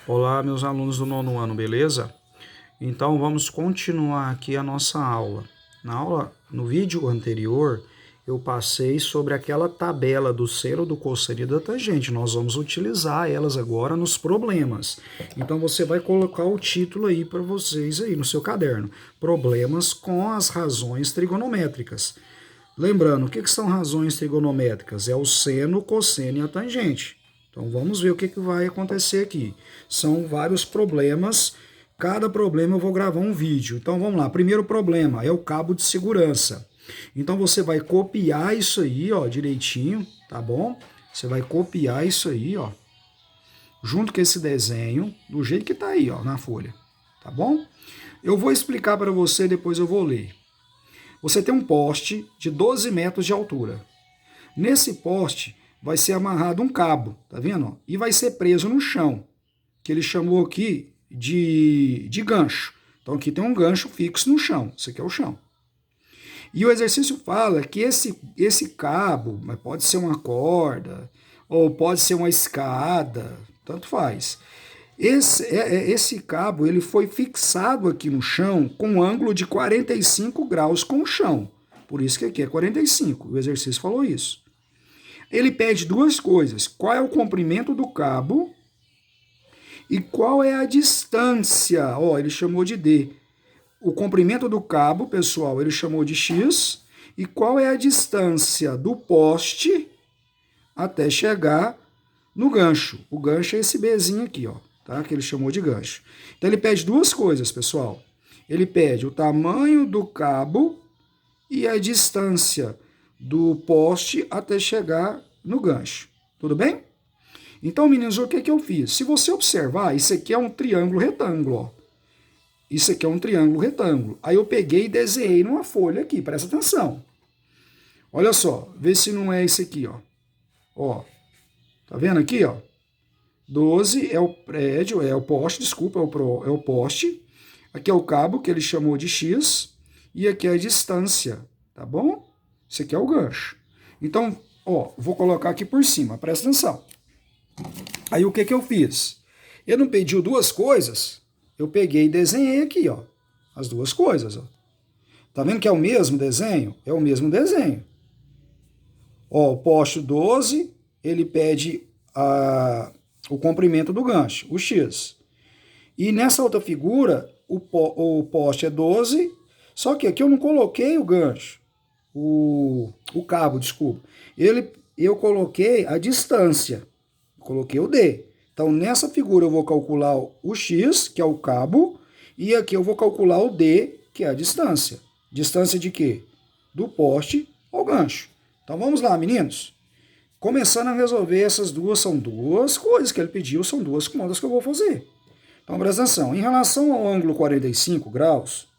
Olá, meus alunos do nono ano, beleza? Então vamos continuar aqui a nossa aula. No vídeo anterior, eu passei sobre aquela tabela do seno, do cosseno e da tangente. Nós vamos utilizar elas agora nos problemas. Então você vai colocar o título aí para vocês aí no seu caderno. Problemas com as razões trigonométricas. Lembrando, o que são razões trigonométricas? É o seno, o cosseno e a tangente. Então vamos ver o que vai acontecer aqui. São vários problemas, cada problema eu vou gravar um vídeo. Então vamos lá, primeiro problema é o cabo de segurança. Então você vai copiar isso aí, ó, direitinho, tá bom? Você vai copiar isso aí, ó, junto com esse desenho, do jeito que tá aí, ó, na folha, tá bom? Eu vou explicar para você, depois eu vou ler. Você tem um poste de 12 metros de altura. Nesse poste vai ser amarrado um cabo, tá vendo? E vai ser preso no chão, que ele chamou aqui de gancho. Então aqui tem um gancho fixo no chão, esse aqui é o chão. E o exercício fala que esse cabo, mas pode ser uma corda, ou pode ser uma escada, tanto faz. Esse cabo ele foi fixado aqui no chão com um ângulo de 45 graus com o chão. Por isso que aqui é 45, o exercício falou isso. Ele pede duas coisas: qual é o comprimento do cabo e qual é a distância. Ó, ele chamou de D. O comprimento do cabo, pessoal, ele chamou de X. E qual é a distância do poste até chegar no gancho? O gancho é esse Bzinho aqui, ó, tá? Que ele chamou de gancho. Então ele pede duas coisas, pessoal. Ele pede o tamanho do cabo e a distância do poste até chegar no gancho. Tudo bem? Então, meninos, o que eu fiz? Se você observar, isso aqui é um triângulo retângulo, ó. Isso aqui é um triângulo retângulo. Aí eu peguei e desenhei numa folha aqui, presta atenção. Olha só, vê se não é esse aqui, ó. Ó, tá vendo aqui, ó? 12 é o prédio, é o poste, desculpa, é o poste. Aqui é o cabo, que ele chamou de X. E aqui é a distância, tá bom? Esse aqui é o gancho. Então, ó, vou colocar aqui por cima, presta atenção. Aí o que eu fiz? Eu não pedi duas coisas, eu peguei e desenhei aqui, ó, as duas coisas, ó. Tá vendo que é o mesmo desenho? É o mesmo desenho. Ó, o poste 12, ele pede o comprimento do gancho, o X. E nessa outra figura, o poste é 12, só que aqui eu não coloquei o gancho, o cabo, desculpa. Eu coloquei a distância, coloquei o D. Então, nessa figura eu vou calcular o X, que é o cabo, e aqui eu vou calcular o D, que é a distância. Distância de quê? Do poste ao gancho. Então, vamos lá, meninos. Começando a resolver essas duas, são duas coisas que ele pediu, são duas contas que eu vou fazer. Então, presta atenção. Em relação ao ângulo 45 graus,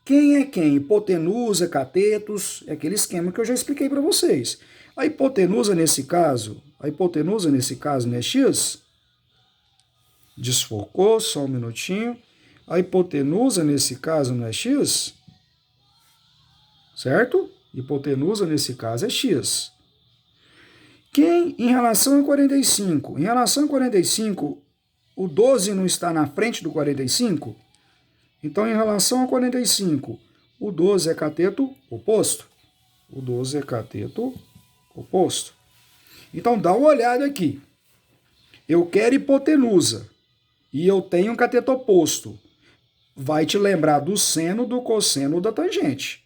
quem é quem? Hipotenusa, catetos, é aquele esquema que eu já expliquei para vocês. A hipotenusa nesse caso não é x? Desfocou, só um minutinho. A hipotenusa nesse caso não é x? Certo? Hipotenusa nesse caso é x. Quem em relação a 45? Em relação a 45, o 12 não está na frente do 45? Então, em relação a 45, o 12 é cateto oposto. O 12 é cateto oposto. Então, dá uma olhada aqui. Eu quero hipotenusa e eu tenho um cateto oposto. Vai te lembrar do seno, do cosseno ou da tangente.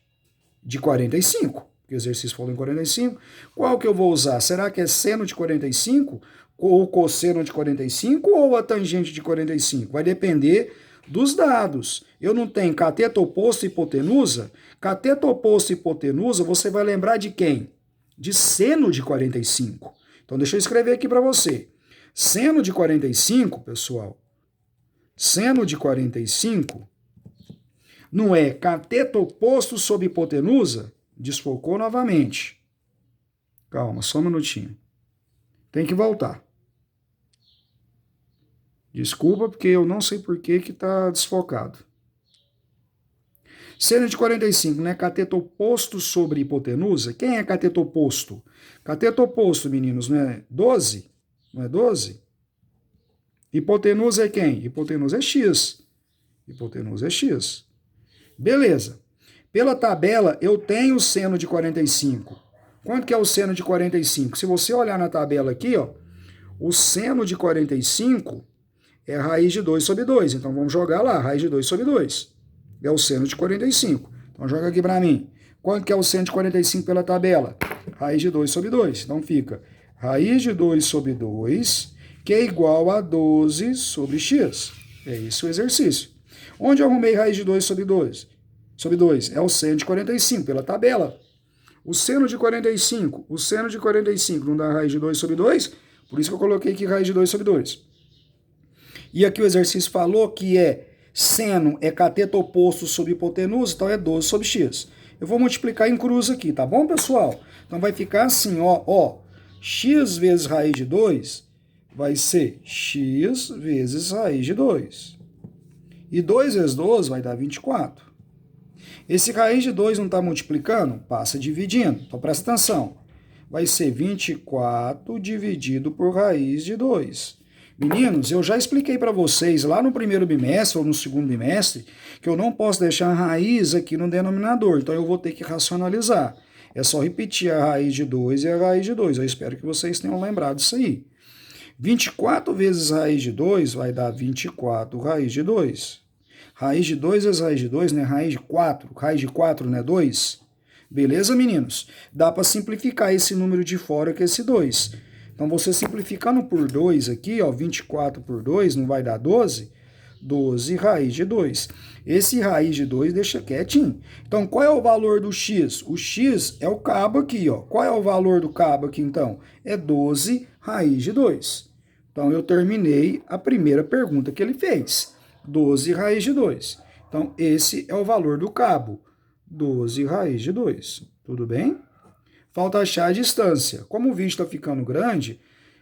De 45. O exercício falou em 45. Qual que eu vou usar? Será que é seno de 45? Ou cosseno de 45? Ou a tangente de 45? Vai depender dos dados. Eu não tenho cateto oposto e hipotenusa? Cateto oposto e hipotenusa, você vai lembrar de quem? De seno de 45. Então, deixa eu escrever aqui para você. Seno de 45, pessoal, seno de 45 não é cateto oposto sobre hipotenusa? Desfocou novamente. Calma, só um minutinho. Tem que voltar. Desculpa, porque eu não sei por que está desfocado. Seno de 45, né? Cateto oposto sobre hipotenusa. Quem é cateto oposto? Cateto oposto, meninos, não é 12? Não é 12? Hipotenusa é quem? Hipotenusa é x. Hipotenusa é x. Beleza. Pela tabela, eu tenho o seno de 45. Quanto que é o seno de 45? Se você olhar na tabela aqui, ó, o seno de 45 é a raiz de 2 sobre 2. Então, vamos jogar lá, raiz de 2 sobre 2. É o seno de 45. Então, joga aqui para mim. Quanto que é o seno de 45 pela tabela? Raiz de 2 sobre 2. Então, fica raiz de 2 sobre 2, que é igual a 12 sobre x. É esse o exercício. Onde eu arrumei raiz de 2 sobre 2? Sobre 2 é o seno de 45 pela tabela. O seno de 45 não dá raiz de 2 sobre 2, por isso que eu coloquei aqui raiz de 2 sobre 2. E aqui o exercício falou que seno é cateto oposto sobre hipotenusa, então é 12 sobre x. Eu vou multiplicar em cruz aqui, tá bom, pessoal? Então vai ficar assim, ó, x vezes raiz de 2 vai ser x vezes raiz de 2. E 2 vezes 12 vai dar 24. Esse raiz de 2 não está multiplicando? Passa dividindo. Então presta atenção. Vai ser 24 dividido por raiz de 2. Meninos, eu já expliquei para vocês lá no primeiro bimestre ou no segundo bimestre que eu não posso deixar a raiz aqui no denominador. Então eu vou ter que racionalizar. É só repetir a raiz de 2 e a raiz de 2. Eu espero que vocês tenham lembrado disso aí. 24 vezes raiz de 2 vai dar 24 raiz de 2. Raiz de 2 vezes raiz de 2, né? Raiz de 4. Raiz de 4, né? 2. Beleza, meninos? Dá para simplificar esse número de fora que é esse 2. Então, você simplificando por 2 aqui, ó, 24 por 2, não vai dar 12? 12 raiz de 2. Esse raiz de 2 deixa quietinho. Então, qual é o valor do x? O x é o cabo aqui, ó. Qual é o valor do cabo aqui, então? É 12 raiz de 2. Então, eu terminei a primeira pergunta que ele fez. 12 raiz de 2. Então, esse é o valor do cabo. 12 raiz de 2. Tudo bem? Falta achar a distância. Como o vídeo está ficando grande,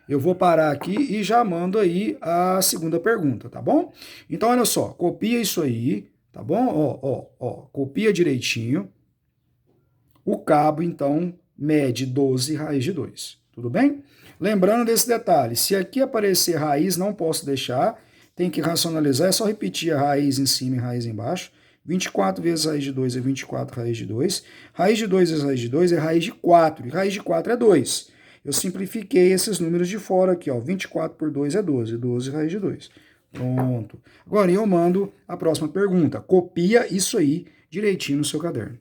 eu vou parar aqui e já mando aí a segunda pergunta, tá bom? Então, olha só, copia isso aí, tá bom? Ó, copia direitinho. O cabo, então, mede 12 raiz de 2. Tudo bem? Lembrando desse detalhe, se aqui aparecer raiz, não posso deixar, tem que racionalizar, é só repetir a raiz em cima e raiz embaixo. 24 vezes raiz de 2 é 24 raiz de 2. Raiz de 2 vezes raiz de 2 é raiz de 4. E raiz de 4 é 2. Eu simplifiquei esses números de fora aqui, ó. 24 por 2 é 12. 12 raiz de 2. Pronto. Agora eu mando a próxima pergunta. Copia isso aí direitinho no seu caderno.